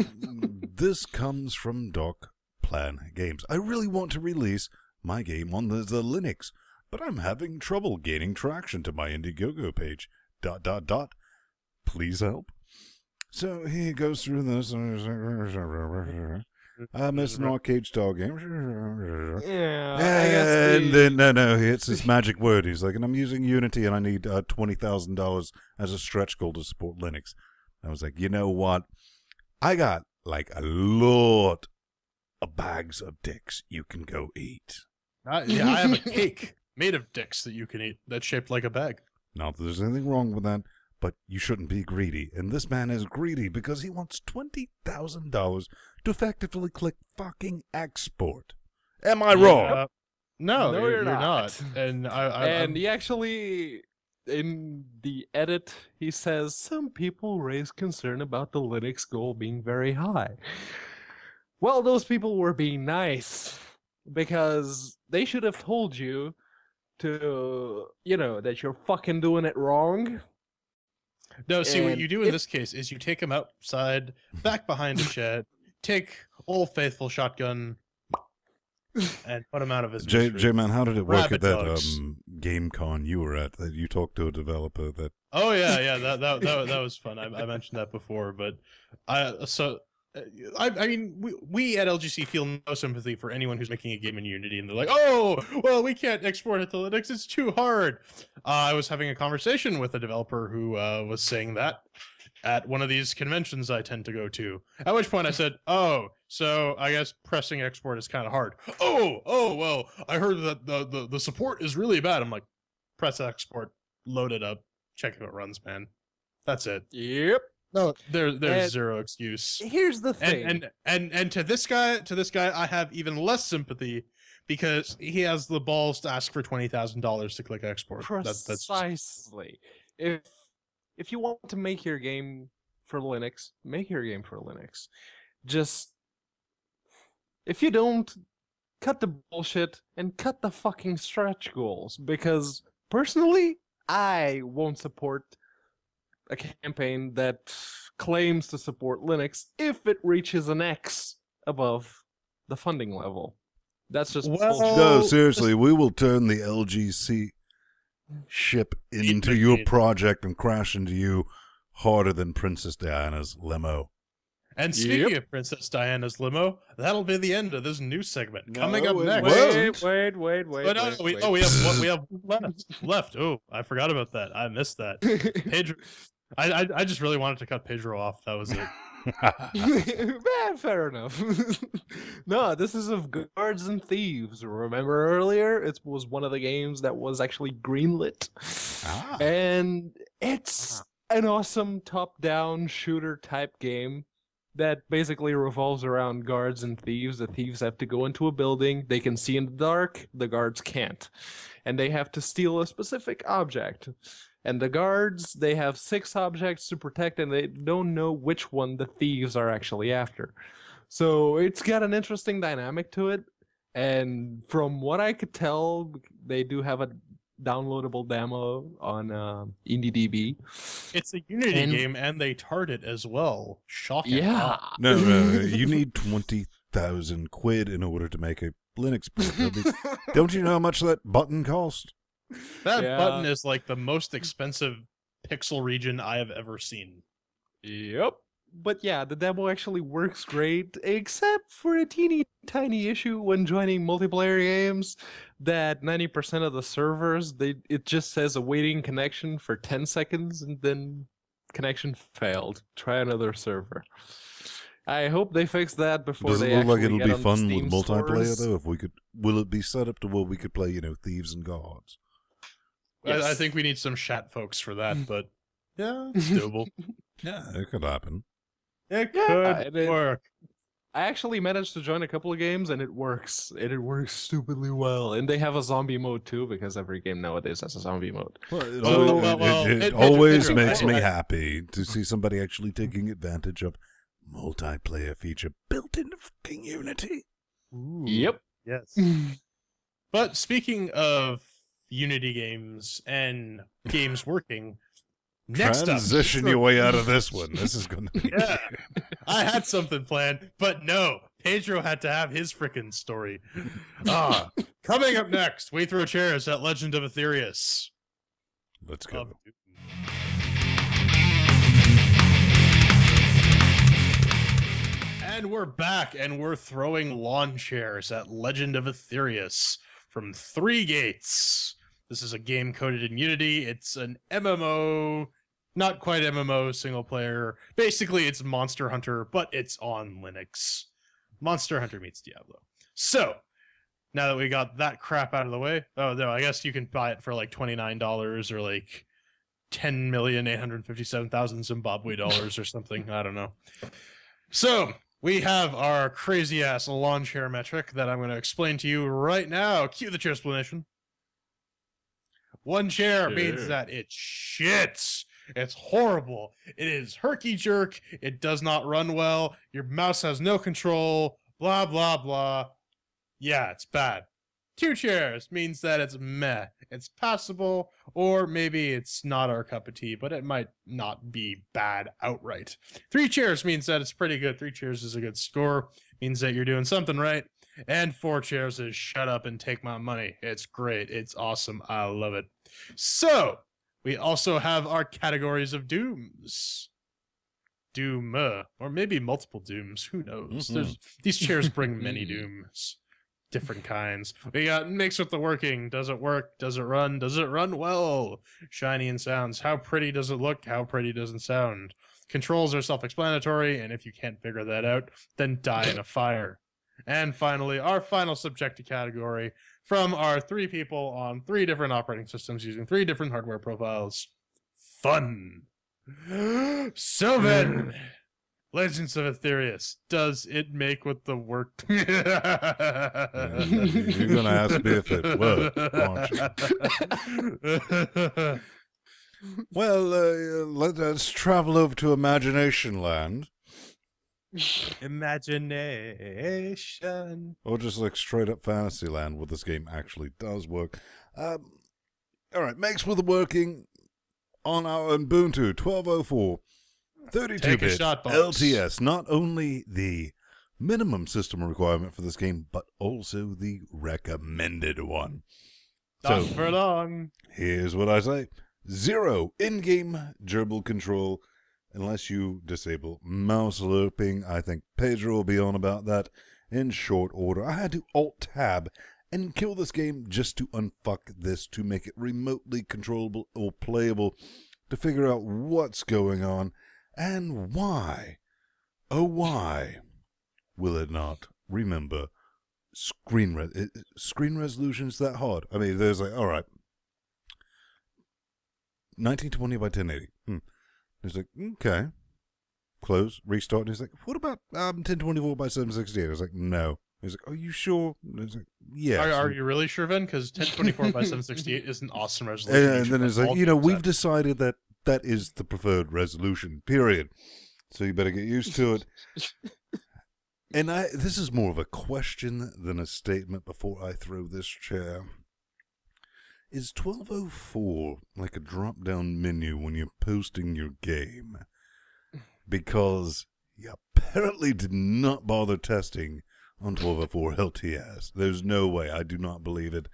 this comes from Doc Plan Games. I really want to release my game on the Linux, but I'm having trouble gaining traction to my Indiegogo page. ... Please help. So he goes through this. It's an arcade style game. Yeah, And then no, he hits this magic word. He's like, and I'm using Unity, and I need $20,000 as a stretch goal to support Linux. I was like, you know what? I got like a lot of bags of dicks you can go eat. Yeah, I have a cake made of dicks that you can eat that's shaped like a bag. Not that there's anything wrong with that, but you shouldn't be greedy. And this man is greedy because he wants $20,000 to effectively click fucking export. Am I wrong? No, No, you're not. And and he actually, in the edit, he says, some people raise concern about the Linux goal being very high. Well, those people were being nice, because they should have told you to, you know, that you're fucking doing it wrong. No, see, what And you do in this case is you take him outside, back behind a shed, take Old Faithful shotgun, and put him out of his misery. J-Man, how did it work Rabbit at that dogs. game con you were at? That you talked to a developer that... Oh yeah, that was fun. I mentioned that before, but I mean, we at LGC feel no sympathy for anyone who's making a game in Unity, and they're like, oh, well, we can't export it to Linux, it's too hard. I was having a conversation with a developer who was saying that at one of these conventions I tend to go to, at which point I said, oh, so I guess pressing export is kind of hard. Oh, well, I heard that the support is really bad. I'm like, press export, load it up, check if it runs, man. That's it. Yep. No, there's zero excuse. Here's the thing. And to this guy, I have even less sympathy because he has the balls to ask for $20,000 to click export. Precisely. If you want to make your game for Linux, make your game for Linux. Just, if you don't, cut the bullshit and cut the fucking stretch goals. Because personally, I won't support a campaign that claims to support Linux if it reaches an X above the funding level. That's just bullshit. No, seriously, we will turn the LGC ship into your project and crash into you harder than Princess Diana's limo. And speaking of Princess Diana's limo, that'll be the end of this news segment. Coming up next. Wait. We have one left. Oh, I forgot about that. I missed that. Pedro, I just really wanted to cut Pedro off. That was it. Man, fair enough. No, this is of Guards and Thieves. Remember earlier? It was one of the games that was actually greenlit. And it's an awesome top-down shooter type game that basically revolves around guards and thieves. The thieves have to go into a building. They can see in the dark. The guards can't. And they have to steal a specific object. And the guards, they have 6 objects to protect, and they don't know which one the thieves are actually after. So it's got an interesting dynamic to it. And from what I could tell, they do have a downloadable demo on IndieDB. It's a Unity game, and they tart it as well. Shocking. Yeah. No, you need 20,000 quid in order to make a Linux boot. Don't you know how much that button cost? That button is like the most expensive pixel region I have ever seen. Yep. But yeah, the demo actually works great, except for a teeny tiny issue when joining multiplayer games. That 90% of the servers, it just says awaiting connection for 10 seconds, and then connection failed. Try another server. I hope they fix that before Does it they look like actually it'll get be on the fun with Steam multiplayer stores. though? If we could, will it be set up to where we could play, thieves and guards? Yes. I think we need some chat folks for that, but yeah, it's doable. Yeah, it could happen. It Yeah, could work. I actually managed to join a couple of games, and it works. And it works stupidly well. And they have a zombie mode too, because every game nowadays has a zombie mode. Well, it Pedro, always Pedro, makes I- me I- happy to see somebody actually taking advantage of multiplayer feature built into fucking Unity. Ooh, Yep. Yes. But speaking of Unity games and games working, next Transition up, your way out of this one. This is going to be... Yeah. I had something planned, but no, Pedro had to have his frickin' story. Coming up next, we throw chairs at Legend of Aethereus. Let's go. And we're back, and we're throwing lawn chairs at Legend of Aethereus from 3 Gates. This is a game coded in Unity. It's an MMO, not quite MMO, single player. Basically, it's Monster Hunter, but it's on Linux. Monster Hunter meets Diablo. So, now that we got that crap out of the way, oh no, I guess you can buy it for like $29 or like 10,857,000 Zimbabwe dollars or something. I don't know. So, we have our crazy ass lawn chair metric that I'm going to explain to you right now. Cue the chair explanation. 1 chair means that it's shit. It's horrible. It is herky jerk. It does not run well. Your mouse has no control. Blah, blah, blah. Yeah, it's bad. 2 chairs means that it's meh. It's passable, or maybe it's not our cup of tea, but it might not be bad outright. 3 chairs means that it's pretty good. 3 chairs is a good score. Means that you're doing something right. And 4 chairs is shut up and take my money. It's great. It's awesome. I love it. So, we also have our categories of dooms. Doom, or maybe multiple dooms. Who knows? These chairs bring many dooms. Different kinds. We got mixed with the working. Does it work? Does it run? Does it run well? Shiny and sounds. How pretty does it look? How pretty does it sound? Controls are self-explanatory, and if you can't figure that out, then die in a fire. And finally, our final subjective category from our 3 people on 3 different operating systems using 3 different hardware profiles. Fun. So then, Legends of Aethereus, does it make with the work? You're going to ask me if it worked, aren't you? Well, let's travel over to Imagination Land. Imagination. Or just like straight up fantasy land where this game actually does work. Alright, makes with the working on our Ubuntu 12.04 32-bit LTS. Not only the minimum system requirement for this game, but also the recommended one. Not for long. Here's what I say. 0 in-game gerbil control unless you disable mouse looping. I think Pedro will be on about that in short order. I had to Alt-Tab and kill this game just to unfuck this, to make it remotely controllable or playable, to figure out what's going on and why. Oh, why will it not remember screen resolution's that hard? I mean, there's like, all right, 1920 by 1080. He's like, okay. Close, restart. And he's like, what about 1024 by 768? I was like, no. He's like, are you sure? And I was like, yeah. Are you really sure, Vin? Because 1024 by 768 is an awesome resolution. And then he's like, we've decided that that is the preferred resolution, period. So you better get used to it. And this is more of a question than a statement before I throw this chair. Is 1204 like a drop-down menu when you're posting your game? Because you apparently did not bother testing on 1204 LTS. There's no way. I do not believe it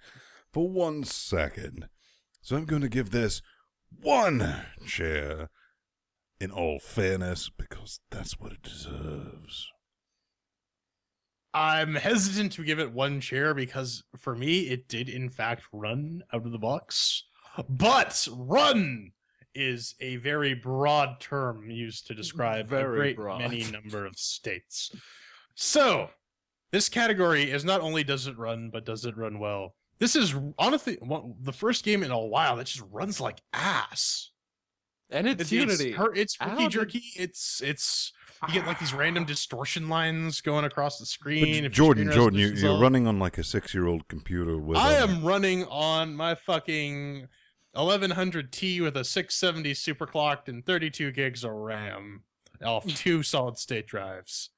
for 1 second. So I'm going to give this 1 chair in all fairness, because that's what it deserves. I'm hesitant to give it 1 chair because for me it did in fact run out of the box. But run is a very broad term used to describe a great many number of states. So, this category is not only does it run, but does it run well. This is honestly the first game in a while that just runs like ass. And it's Unity. It's herky jerky. It's you get like these random distortion lines going across the screen. But Jordan, you're running on like a 6-year-old computer with. I am running on my fucking 1100T with a 670 superclocked and 32 gigs of RAM off 2 solid-state drives,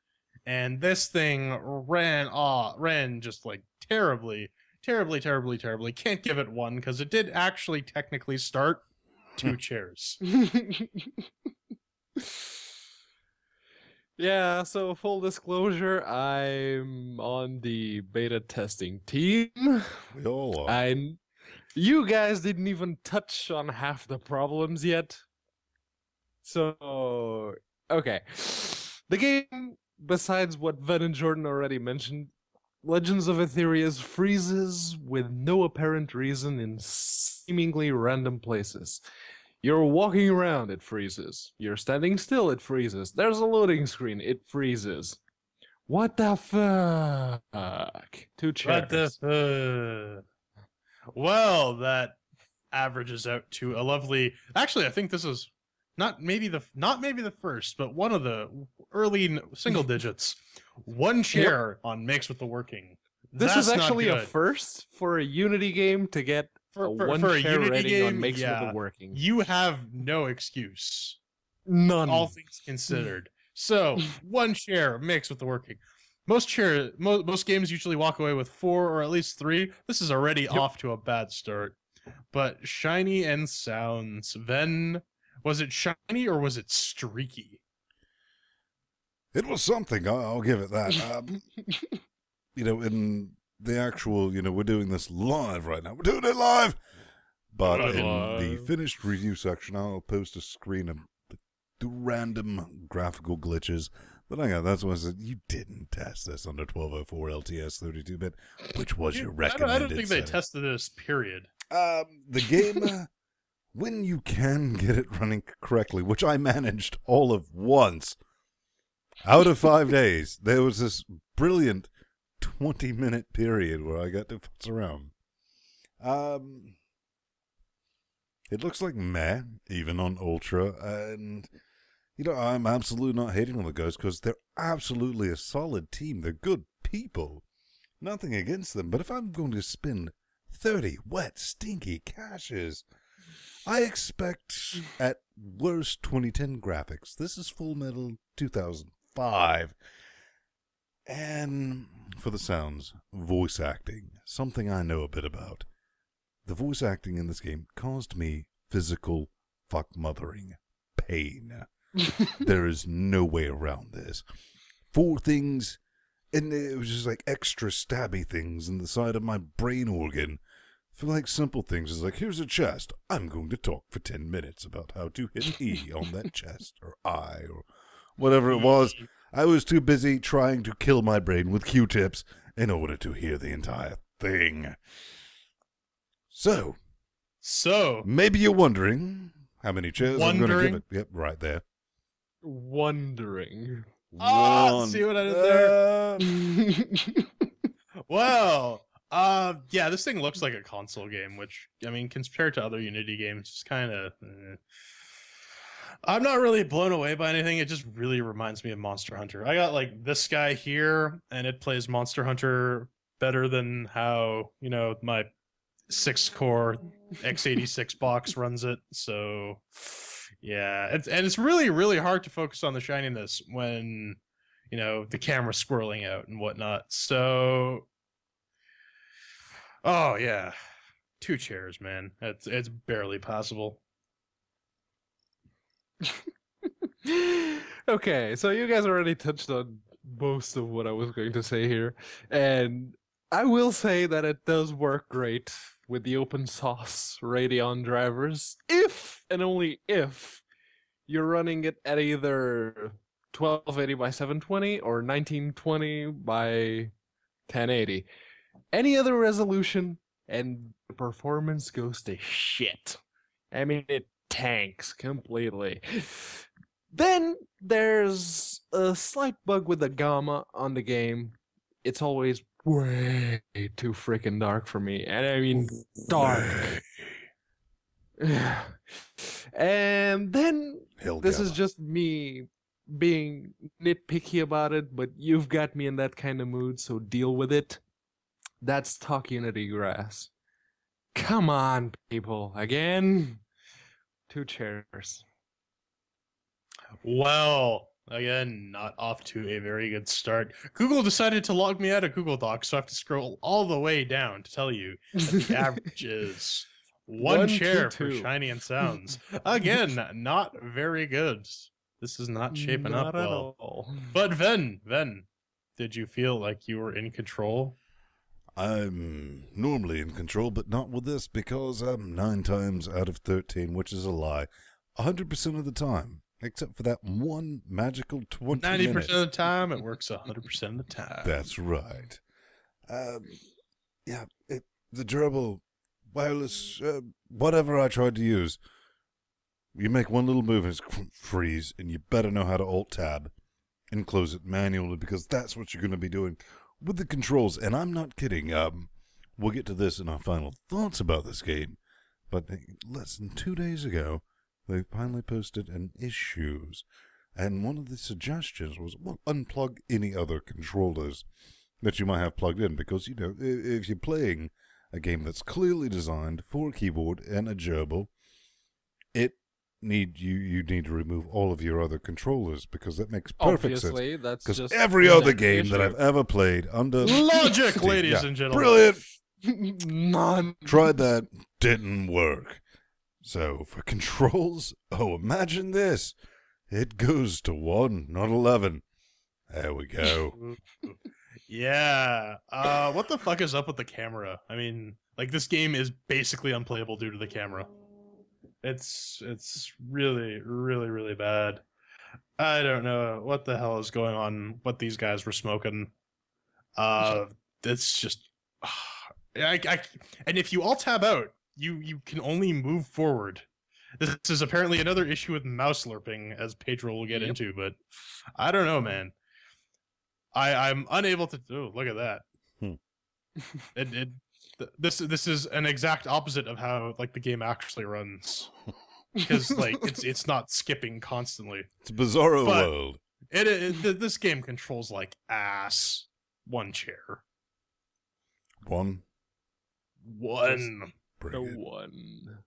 and this thing ran just like terribly. Can't give it 1 because it did actually technically start 2 chairs. Yeah, so full disclosure, I'm on the beta testing team. We all are. You guys didn't even touch on half the problems yet. So, okay. The game, besides what Ven and Jordan already mentioned, Legends of Aethereus freezes with no apparent reason in seemingly random places. You're walking around, it freezes. You're standing still, it freezes. There's a loading screen, it freezes. What the fuck? 2 chairs. What the fuck? Well, that averages out to a lovely. Actually, I think this is not maybe the first, but one of the early single digits. 1 chair on makes with the working. This is actually a first for a Unity game to get for a chair rating on makes with the working. You have no excuse. None. All things considered. So 1 chair makes with the working. Most games usually walk away with 4 or at least 3. This is already off to a bad start. But shiny and sounds. Then was it shiny or was it streaky? It was something. I'll give it that. In the actual, we're doing this live right now. We're doing it live. But in the finished review section, I'll post a screen of the random graphical glitches that I got. That's why I said you didn't test this under 1204 LTS 32-bit, which was your recommended. I don't think they tested this. Period. The game, when you can get it running correctly, which I managed all of once. Out of 5 days, there was this brilliant 20-minute period where I got to futz around. It looks like meh, even on Ultra, and, I'm absolutely not hating on the guys, because they're absolutely a solid team. They're good people. Nothing against them, but if I'm going to spend 30 wet, stinky caches, I expect, at worst, 2010 graphics. This is Full Metal 2005. And for the sounds, voice acting, something I know a bit about. The voice acting in this game caused me physical fuck-mothering pain. There is no way around this. 4 things, and it was just like extra stabby things in the side of my brain organ. For like simple things, it's like, here's a chest. I'm going to talk for 10 minutes about how to hit E on that chest, or I, or whatever it was. I was too busy trying to kill my brain with Q-tips in order to hear the entire thing. So, maybe you're wondering how many chairs I'm going to give it. Yep, right there. Wondering. See what I did there? Well, yeah, this thing looks like a console game, which, compared to other Unity games, it's kind of... I'm not really blown away by anything. It just really reminds me of Monster Hunter. I got, this guy here, and it plays Monster Hunter better than how, my 6-core x86 box runs it. So, yeah. It's really, really hard to focus on the shininess when, the camera's squirreling out and whatnot. So... Oh, yeah. 2 chairs, man. It's barely possible. Okay, so you guys already touched on most of what I was going to say here. And I will say that it does work great with the open source Radeon drivers. If, and only if, you're running it at either 1280 by 720 or 1920 by 1080. Any other resolution, and the performance goes to shit. I mean, it tanks completely. Then there's a slight bug with the gamma on the game. It's always way too freaking dark for me. And I mean, dark. And then this is just me being nitpicky about it, but you've got me in that kind of mood, so deal with it. That's Talk Unity Grass. Come on, people. Again, 2 chairs. Well, again, not off to a very good start. Google decided to log me out of Google Docs, so I have to scroll all the way down to tell you that the average is one chair for Shiny and Sounds. Again, not very good. This is not shaping up well. All. But Ven, did you feel like you were in control? I'm normally in control, but not with this, because I'm 9 times out of 13, which is a lie. 100% of the time, except for that one magical 20 90% minutes. of the time, it works 100% of the time. That's right. Yeah, the durable wireless, whatever I tried to use, you make one little move and it's freeze, and you better know how to Alt-Tab and close it manually, because that's what you're going to be doing with the controls. And I'm not kidding. We'll get to this in our final thoughts about this game, but less than 2 days ago, they finally posted an issues, and one of the suggestions was, well, unplug any other controllers that you might have plugged in, because, you know, if you're playing a game that's clearly designed for a keyboard and a gerbil, you need to remove all of your other controllers, because that makes perfect Obviously, sense. that's Because just every other an game issue. that I've ever played under Logic, Steam, ladies and gentlemen. brilliant. None. Tried that, didn't work. So for controls, oh, imagine this. It goes to 1, not 11. There we go. Yeah. What the fuck is up with the camera? I mean, like, this game is basically unplayable due to the camera. It's really, really, really bad. I don't know what the hell is going on, what these guys were smoking. It's just... and if you Alt-Tab out, you can only move forward. This is apparently another issue with mouse lerping, as Pedro will get into, but I don't know, man. I'm unable to... Oh, look at that. This is an exact opposite of how, like, the game actually runs, because, like, it's not skipping constantly. It's a bizarro But world. This game controls like ass. 1 chair. 1. One. Pretty The good. one.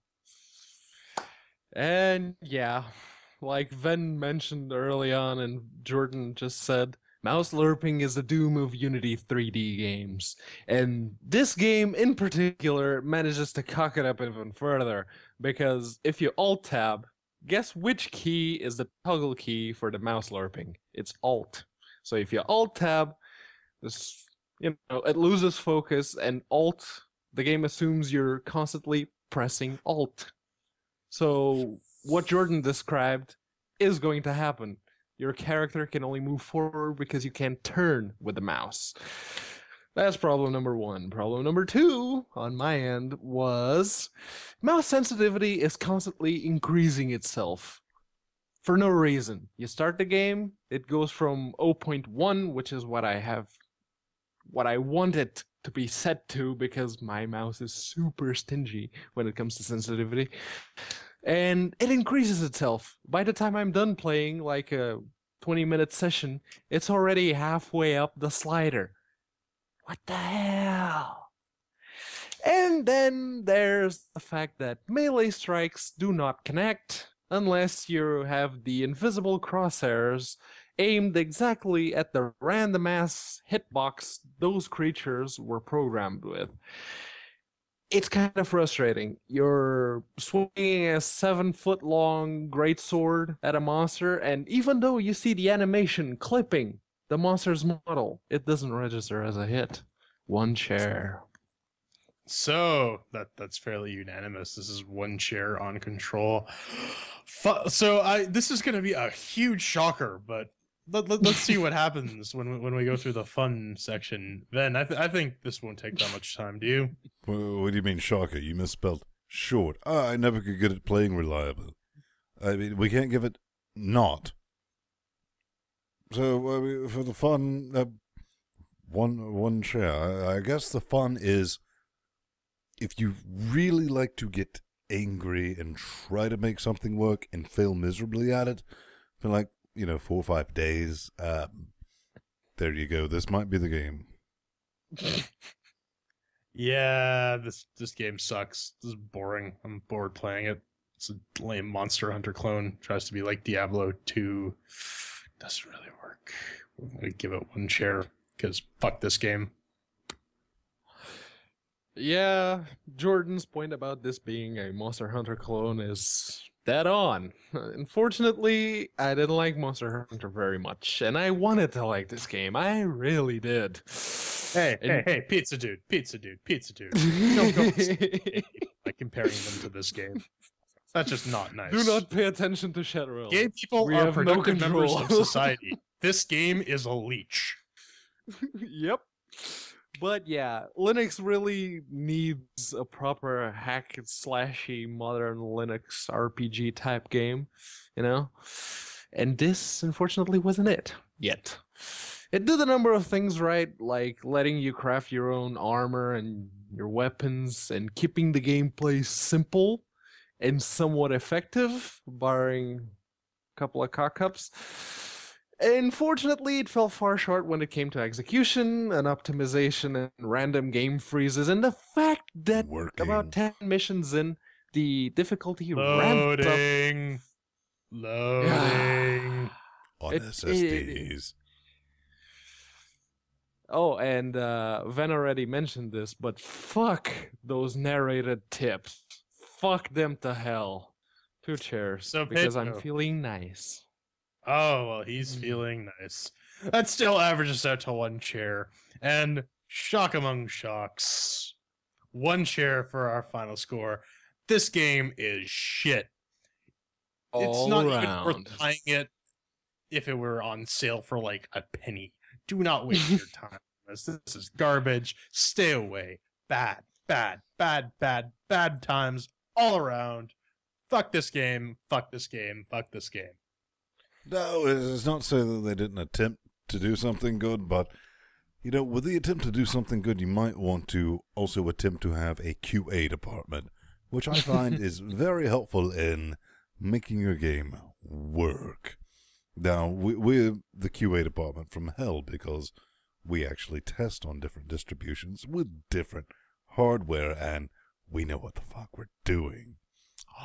And yeah, like Ven mentioned early on and Jordan just said, mouse lerping is the doom of Unity 3D games. And this game in particular manages to cock it up even further, because if you Alt-Tab, guess which key is the toggle key for the mouse lerping? It's Alt. So if you Alt-Tab, this, it loses focus, and Alt, the game assumes you're constantly pressing Alt. So what Jordan described is going to happen. Your character can only move forward because you can't turn with the mouse. That's problem number 1. Problem number 2 on my end was mouse sensitivity is constantly increasing itself for no reason. You start the game, it goes from 0.1, which is what I want it to be set to, because my mouse is super stingy when it comes to sensitivity. And it increases itself. By the time I'm done playing, like a 20-minute session, it's already halfway up the slider. What the hell? And then there's the fact that melee strikes do not connect unless you have the invisible crosshairs aimed exactly at the random ass hitbox those creatures were programmed with. It's kind of frustrating. You're swinging a 7-foot-long greatsword at a monster, and even though you see the animation clipping the monster's model, it doesn't register as a hit. 1 chair. So that's fairly unanimous. This is one chair on control. So this is going to be a huge shocker, but let's see what happens when we go through the fun section. Ben, I think this won't take that much time. Do you? What do you mean, shocker? You misspelled short. I never could get it playing reliable. I mean, we can't give it not. So for the fun, one chair. I guess the fun is if you really like to get angry and try to make something work and fail miserably at it for 4 or 5 days. There you go. This might be the game. Yeah, this game sucks. This is boring. I'm bored playing it. It's a lame Monster Hunter clone. Tries to be like Diablo 2. Doesn't really work. I'm gonna give it one chair because fuck this game. Yeah, Jordan's point about this being a Monster Hunter clone is dead on. Unfortunately, I didn't like Monster Hunter very much, and I wanted to like this game. I really did. Hey, pizza dude. Don't go by comparing them to this game. That's just not nice. Do not pay attention to Shadowrun. Gay people We are have no productive members control. of society. This game is a leech. Yep. But yeah, Linux really needs a proper hack and slashy modern Linux RPG type game, you know? And this, unfortunately, wasn't it yet. It did a number of things right, like letting you craft your own armor and your weapons and keeping the gameplay simple and somewhat effective, barring a couple of cock-ups. Unfortunately, it fell far short when it came to execution and optimization and random game freezes, and the fact that about 10 missions in, the difficulty ramped up. Loading. On SSDs. Oh, and Ven already mentioned this, but fuck those narrated tips. Fuck them to hell. 2 chairs, So because I'm feeling nice. Oh, well, he's feeling nice. That still averages out to 1 chair. And shock among shocks, 1 chair for our final score. This game is shit. It's not even worth buying it if it were on sale for like a penny. Do not waste your time. This is garbage. Stay away. Bad times all around. Fuck this game. Fuck this game. Fuck this game. No, it's not so that they didn't attempt to do something good, but, with the attempt to do something good, you might want to also attempt to have a QA department, which I find is very helpful in making your game work. Now, we're the QA department from hell because we actually test on different distributions with different hardware, and we know what the fuck we're doing.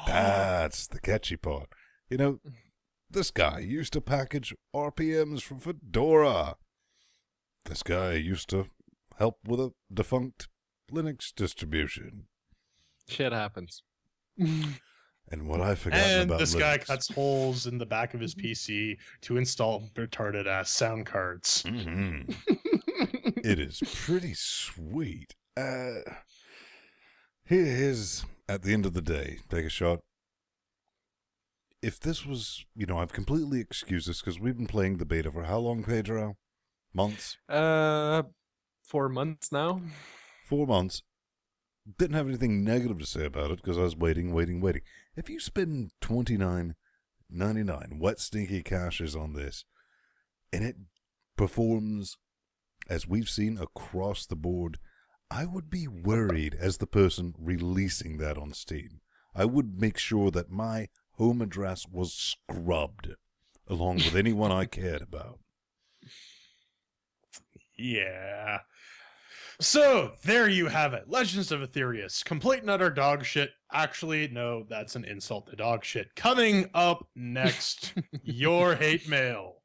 That's the catchy part. This guy used to package RPMs from Fedora. This guy used to help with a defunct Linux distribution. Shit happens. And what I forgot about this Linux. guy cuts holes in the back of his PC to install retarded ass sound cards. Mm-hmm. It is pretty sweet. Here's, at the end of the day, take a shot. If this was, I've completely excused this because we've been playing the beta for how long, Pedro? Months? 4 months now. 4 months. Didn't have anything negative to say about it because I was waiting. If you spend $29.99 wet stinky cashes on this, and it performs as we've seen across the board, I would be worried as the person releasing that on Steam. I would make sure that my home address was scrubbed, along with anyone I cared about. Yeah. So, there you have it. Legends of Aethereus. Complete and utter dog shit. Actually, no, that's an insult to dog shit. Coming up next, your hate mail.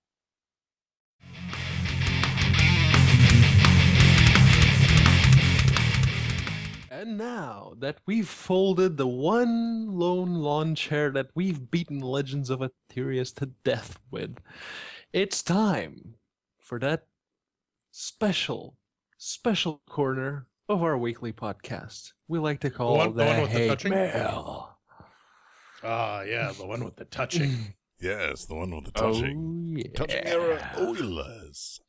And now that we've folded the one lone lawn chair that we've beaten Legends of Aethereus to death with, it's time for that special corner of our weekly podcast. We like to call the one with the hate touching? mail. Ah, yeah, the one with the touching. Yes, the one with the touching. Oh, yeah. Touching your oilers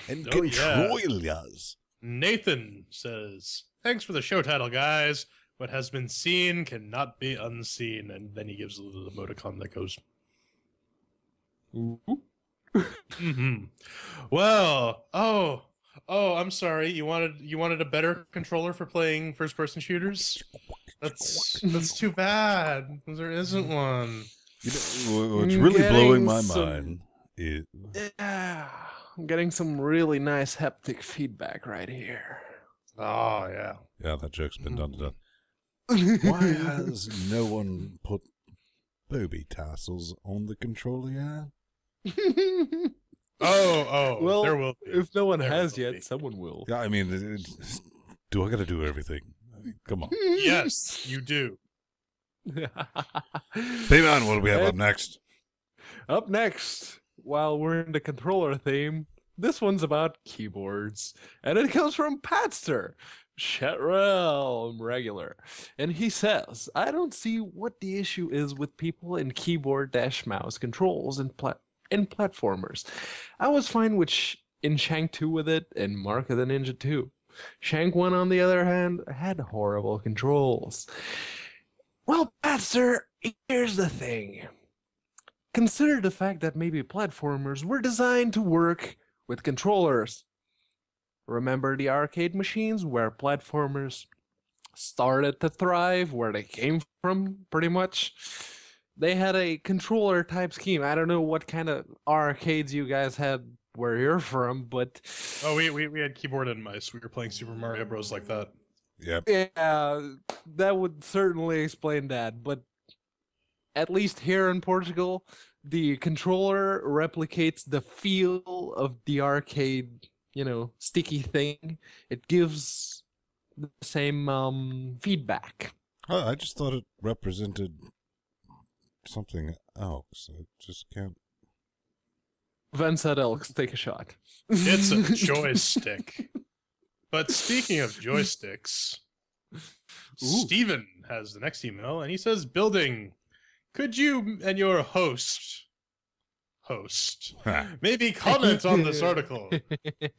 and Oh, yeah. controllers. Nathan says, "Thanks for the show title, guys. What has been seen cannot be unseen." And then he gives a little emoticon that goes, Ooh. Well, I'm sorry. You wanted a better controller for playing first-person shooters? That's too bad. There isn't one. You know, what's really blowing my mind is... Yeah, I'm getting some really nice haptic feedback right here. Oh, yeah. Yeah, that joke's been done to death. Why has no one put booby tassels on the controller yet? Well, Well, there will be. If no one There has will yet, be. someone will. Yeah, I mean, do I gotta do everything? I mean, come on. Yes, you do. Hey man, what do we have up next? Up next, while we're in the controller theme, this one's about keyboards. And it comes from Patster, Chatrell regular. And he says, I don't see what the issue is with people in keyboard-mouse controls and platformers. I was fine with in Shank 2 with it and Mark of the Ninja 2. Shank 1, on the other hand, had horrible controls. Well, Patster, here's the thing. Consider the fact that maybe platformers were designed to work with controllers. Remember the arcade machines where platformers started to thrive, where they came from, pretty much? They had a controller type scheme. I don't know what kind of arcades you guys had where you're from, but... Oh, we had keyboard and mice. We were playing Super Mario Bros. Like that. Yep. Yeah, that would certainly explain that, but at least here in Portugal, the controller replicates the feel of the arcade, sticky thing. It gives the same feedback. Oh, I just thought it represented something else. I just can't... Van said Elks, take a shot. It's a joystick. But speaking of joysticks, Steven has the next email, and he says, "Building, could you and your host, maybe comment on this article?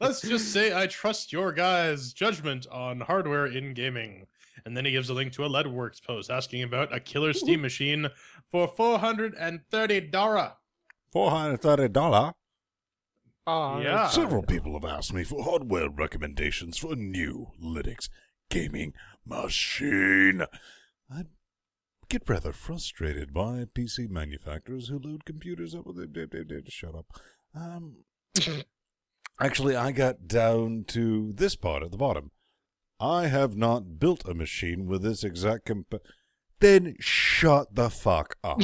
Let's just say I trust your guys' judgment on hardware in gaming." And then he gives a link to a LEDWorks post asking about a killer Steam machine for $430. $430? Yeah. Several people have asked me for hardware recommendations for a new Linux gaming machine. I get rather frustrated by PC manufacturers who load computers up with shut up. Actually, I got down to this part at the bottom. I have not built a machine with this exact Then shut the fuck up.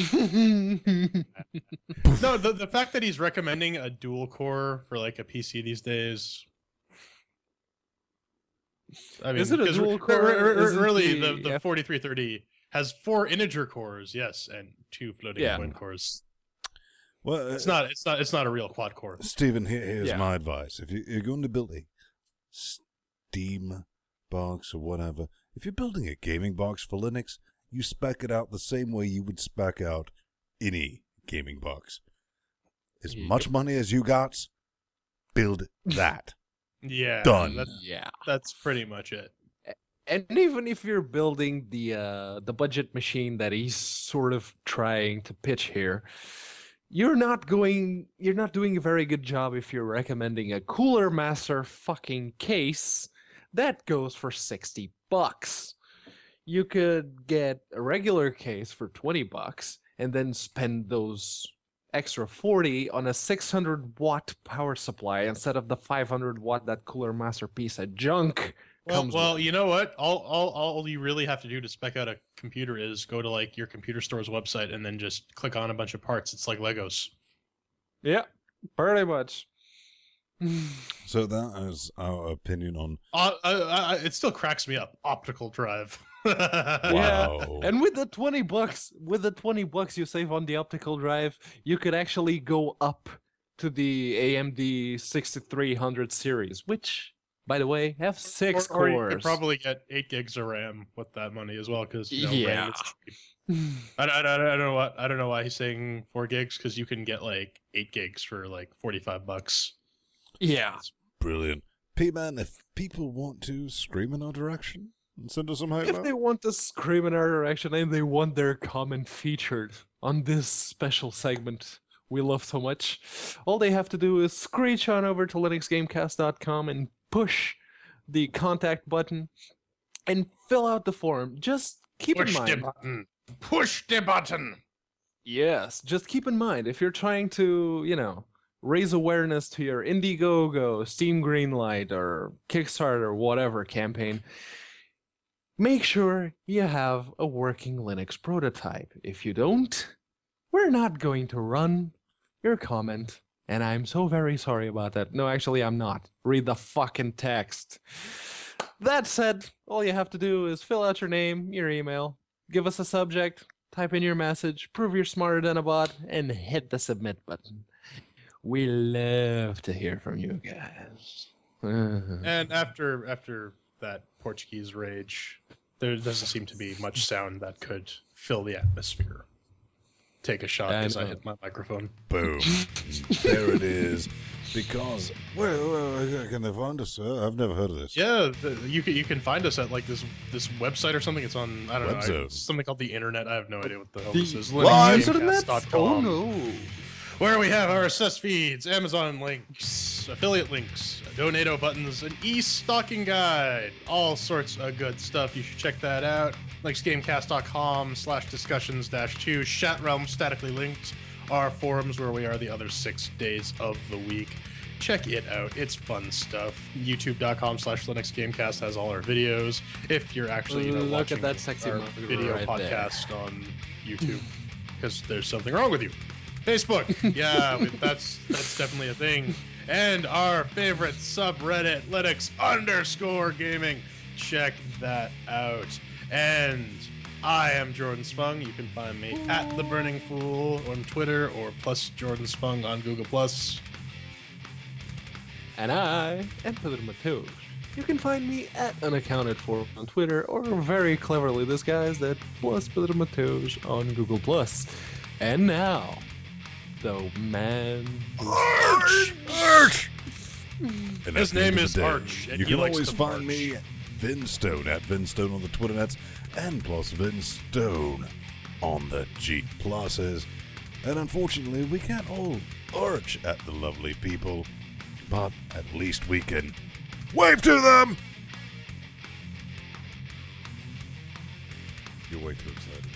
No, the fact that he's recommending a dual core for like a PC these days. I mean, Is it a 'cause dual core? Really, Isn't the 4330 has 4 integer cores, yes, and 2 floating point cores. Well, It's not a real quad core. Stephen, here's my advice. If you're going to build a Steam box or whatever, if you're building a gaming box for Linux, you spec it out the same way you would spec out any gaming box. As much money as you got, build that. Yeah. Done. That's pretty much it. And even if you're building the budget machine that he's sort of trying to pitch here, you're not doing a very good job if you're recommending a Cooler Master fucking case that goes for $60. You could get a regular case for $20 and then spend those extra 40 on a 600-watt power supply instead of the 500-watt that Cooler Master piece of junk comes Well, with. you know what? All you really have to do to spec out a computer is go to like your computer store's website and then just click on a bunch of parts. It's like Legos. Yeah, pretty much. So that is our opinion on... It still cracks me up. Optical drive. Wow. And with the $20 you save on the optical drive, you could actually go up to the AMD 6300 series, which By the way, have 6 or you cores. could probably get 8 gigs of RAM with that money as well, because Yeah. RAM is cheap. I don't know why he's saying 4 gigs, because you can get like 8 gigs for like $45. Yeah. Brilliant. P-Man, if people want to scream in our direction and send us some hate If mail, they want to scream in our direction and they want their comment featured on this special segment we love so much, all they have to do is screech on over to LinuxGameCast.com and push the contact button and fill out the form. Just keep in mind. The button. Push the button. Yes, just keep in mind, if you're trying to, raise awareness to your Indiegogo, Steam Greenlight, or Kickstarter, whatever campaign, make sure you have a working Linux prototype. If you don't, we're not going to run your comment, and I'm so very sorry about that. No, actually, I'm not. Read the fucking text. That said, all you have to do is fill out your name, your email, give us a subject, type in your message, prove you're smarter than a bot, and hit the submit button. We love to hear from you guys. And after that Portuguese rage, there doesn't seem to be much sound that could fill the atmosphere. Take a shot as I hit my microphone. boom. There it is. Because, where can they find us, sir? I've never heard of this. Yeah, you can find us at like this website or something. It's on, I don't know, Webzone. something called the internet. I have no idea what the hell this is. LinuxGameCast.com. Oh no. Where we have RSS feeds, Amazon links, affiliate links, donato buttons, an e-stocking guide, all sorts of good stuff. You should check that out. LinuxGameCast.com/discussions-2, chat realm statically linked, our forums where we are the other 6 days of the week. Check it out. It's fun stuff. YouTube.com/LinuxGameCast has all our videos. If you're actually Look watching at that sexy our mug video right podcast on YouTube, because there's something wrong with you. Facebook, yeah, that's definitely a thing. And our favorite subreddit, Linux_gaming. Check that out. And I am Jordan Spung. You can find me at The Burning Fool on Twitter or plus Jordan Spung on Google+. And I am Pedro Mateus. You can find me at Unaccounted For on Twitter, or very cleverly disguised at plus Pedro Mateus on Google+. And now, the man... Arch! And His at the name end of is the day, Arch, and You he can likes always to find march. me at Vinstone, at Vinstone on the Twitter nets, and plus Vinstone on the G pluses. And unfortunately, we can't all arch at the lovely people, but at least we can wave to them! You're way too excited.